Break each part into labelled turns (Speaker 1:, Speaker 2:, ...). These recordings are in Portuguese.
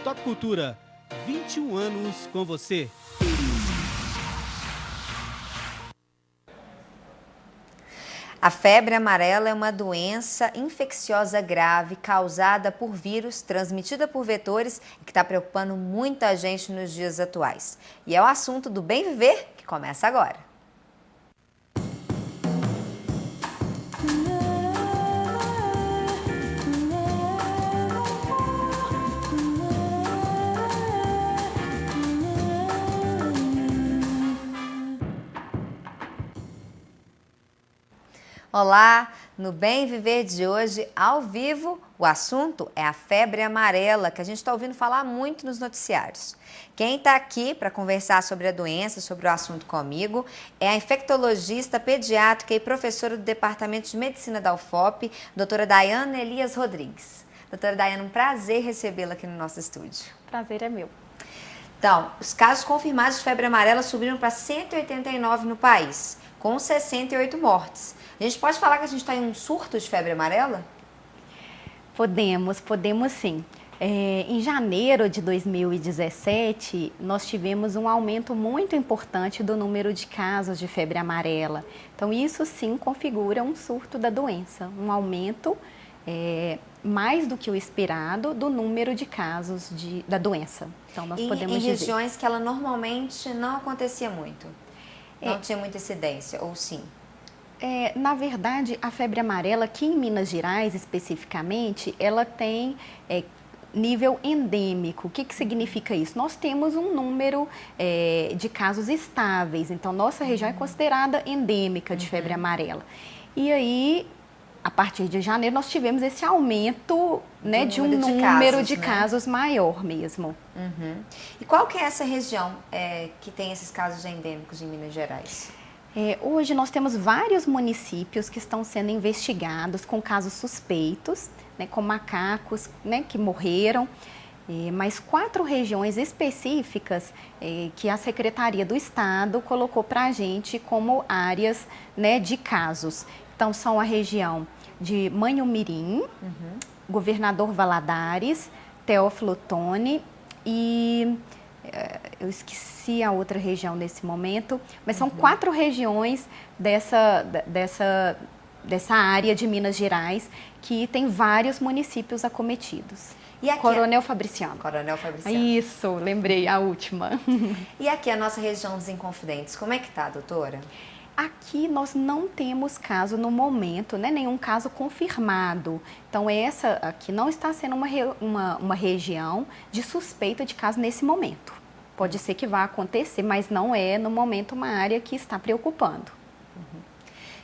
Speaker 1: Top Cultura, 21 anos com você.
Speaker 2: A febre amarela é uma doença infecciosa grave causada por vírus, transmitida por vetores e que está preocupando muita gente nos dias atuais. E é o assunto do Bem Viver que começa agora. Olá, no Bem Viver de hoje, ao vivo, o assunto é a febre amarela, que a gente está ouvindo falar muito nos noticiários. Quem está aqui para conversar sobre a doença, sobre o assunto comigo, é a infectologista pediátrica e professora do Departamento de Medicina da UFOP, doutora Daiana Elias Rodrigues. Doutora Daiana, um prazer recebê-la aqui no nosso estúdio.
Speaker 3: Prazer é meu.
Speaker 2: Então, os casos confirmados de febre amarela subiram para 189 no país, com 68 mortes. A gente pode falar que a gente está em um surto de febre amarela?
Speaker 3: Podemos sim. Em janeiro de 2017, nós tivemos um aumento muito importante do número de casos de febre amarela. Então, isso sim configura um surto da doença, um aumento mais do que o esperado do número de casos da doença. Então, nós podemos dizer.
Speaker 2: Em regiões que ela normalmente não acontecia muito? Não tinha muita incidência, ou sim?
Speaker 3: Na verdade, a febre amarela, aqui em Minas Gerais especificamente, ela tem nível endêmico. O que significa isso? Nós temos um número de casos estáveis, então nossa região é considerada endêmica de febre amarela. E aí, a partir de janeiro, nós tivemos esse aumento de um número de casos maior mesmo.
Speaker 2: E qual que é essa região que tem esses casos endêmicos em Minas Gerais?
Speaker 3: Hoje nós temos vários municípios que estão sendo investigados com casos suspeitos, com macacos que morreram, mas 4 regiões específicas que a Secretaria do Estado colocou para a gente como áreas de casos. Então são a região de Manhumirim, Governador Valadares, Teófilo Otoni e... eu esqueci a outra região nesse momento, mas são 4 regiões dessa área de Minas Gerais que tem vários municípios acometidos.
Speaker 2: E aqui
Speaker 3: Coronel Fabriciano.
Speaker 2: Coronel Fabriciano.
Speaker 3: Isso, lembrei, a última.
Speaker 2: E aqui a nossa região dos Inconfidentes, como é que tá, doutora?
Speaker 3: Aqui nós não temos caso no momento, nenhum caso confirmado. Então essa aqui não está sendo uma região de suspeita de caso nesse momento. Pode ser que vá acontecer, mas não é no momento uma área que está preocupando.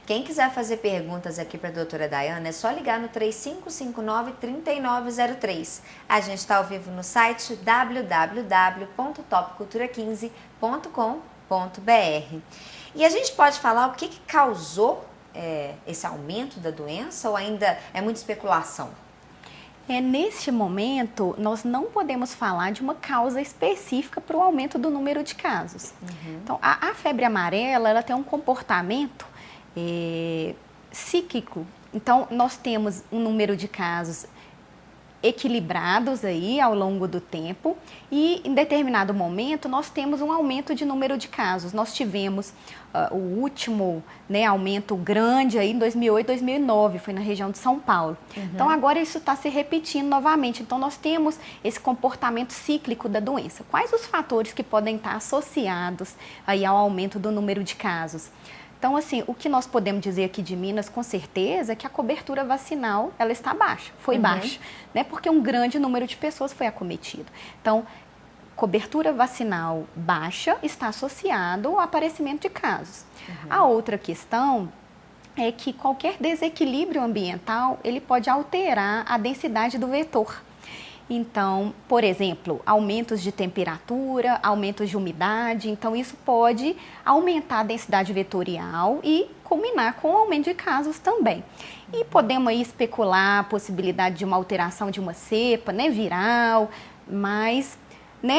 Speaker 2: Quem quiser fazer perguntas aqui para a doutora Daiana, é só ligar no 3559-3903. A gente está ao vivo no site www.topcultura15.com.br. E a gente pode falar o que causou esse aumento da doença ou ainda é muita especulação?
Speaker 3: Neste momento, nós não podemos falar de uma causa específica para o aumento do número de casos. Então, a febre amarela ela tem um comportamento cíclico. Então, nós temos um número de casos equilibrados aí ao longo do tempo e em determinado momento nós temos um aumento de número de casos. Nós tivemos o último aumento grande aí em 2008, 2009, foi na região de São Paulo. Então agora isso está se repetindo novamente. Então nós temos esse comportamento cíclico da doença. Quais os fatores que podem estar associados aí ao aumento do número de casos? Então, assim, o que nós podemos dizer aqui de Minas, com certeza, é que a cobertura vacinal, ela está baixa, foi baixa, porque um grande número de pessoas foi acometido. Então, cobertura vacinal baixa está associado ao aparecimento de casos. A outra questão é que qualquer desequilíbrio ambiental, ele pode alterar a densidade do vetor. Então, por exemplo, aumentos de temperatura, aumentos de umidade, então isso pode aumentar a densidade vetorial e culminar com o aumento de casos também. E podemos aí especular a possibilidade de uma alteração de uma cepa, viral, mas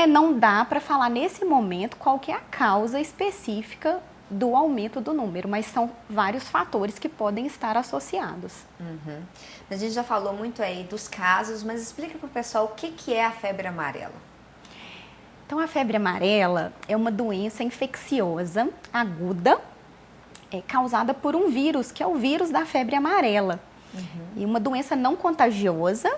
Speaker 3: não dá para falar nesse momento qual que é a causa específica do aumento do número, mas são vários fatores que podem estar associados.
Speaker 2: A gente já falou muito aí dos casos, mas explica para o pessoal o que é a febre amarela.
Speaker 3: Então, a febre amarela é uma doença infecciosa aguda, causada por um vírus, que é o vírus da febre amarela. E uma doença não contagiosa,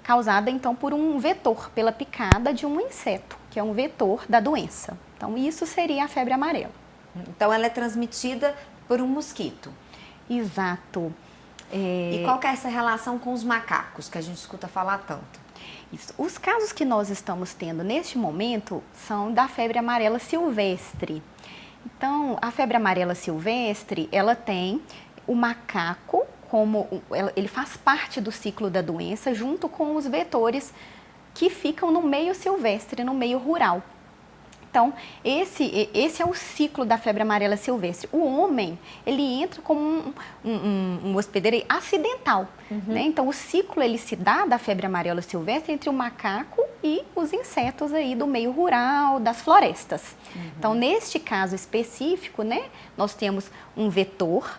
Speaker 3: causada então por um vetor, pela picada de um inseto, que é um vetor da doença. Então, isso seria a febre amarela.
Speaker 2: Então, ela é transmitida por um mosquito.
Speaker 3: Exato.
Speaker 2: E qual que é essa relação com os macacos, que a gente escuta falar tanto?
Speaker 3: Isso. Os casos que nós estamos tendo neste momento são da febre amarela silvestre. Então, a febre amarela silvestre, ela tem o macaco ele faz parte do ciclo da doença junto com os vetores que ficam no meio silvestre, no meio rural. Então, esse é o ciclo da febre amarela silvestre. O homem, ele entra como um hospedeiro acidental, né? Então, o ciclo, ele se dá da febre amarela silvestre entre o macaco e os insetos aí do meio rural, das florestas. Então, neste caso específico, né, nós temos um vetor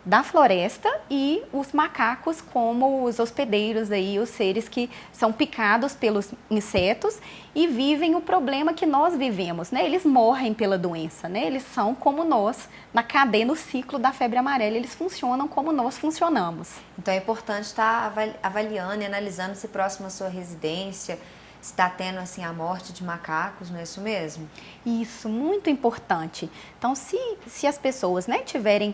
Speaker 3: da floresta e os macacos como os hospedeiros aí, os seres que são picados pelos insetos e vivem o problema que nós vivemos, né? Eles morrem pela doença, né? Eles são como nós, na cadeia, no ciclo da febre amarela, eles funcionam como nós funcionamos.
Speaker 2: Então é importante estar avaliando e analisando se próximo à sua residência está tendo assim a morte de macacos, não é isso mesmo?
Speaker 3: Isso, muito importante. Então, se as pessoas, né, tiverem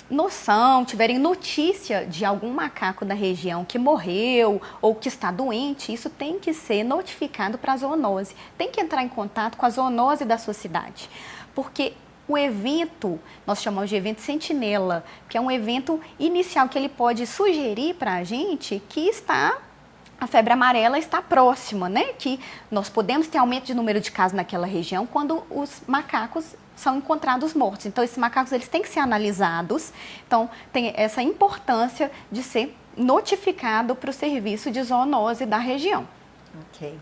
Speaker 3: noção, tiverem notícia de algum macaco da região que morreu ou que está doente, isso tem que ser notificado para a zoonose. Tem que entrar em contato com a zoonose da sua cidade, porque o evento, nós chamamos de evento sentinela, que é um evento inicial que ele pode sugerir para a gente que a febre amarela está próxima, né? Que nós podemos ter aumento de número de casos naquela região quando os macacos são encontrados mortos. Então, esses macacos, eles têm que ser analisados. Então, tem essa importância de ser notificado para o serviço de zoonose da região.
Speaker 2: Ok.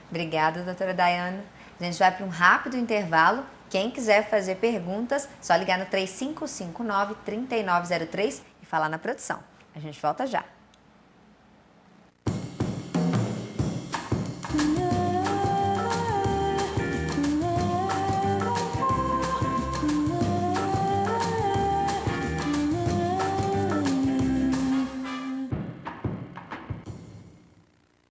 Speaker 2: Obrigada, doutora Daiane. A gente vai para um rápido intervalo. Quem quiser fazer perguntas, só ligar no 3559-3903 e falar na produção. A gente volta já.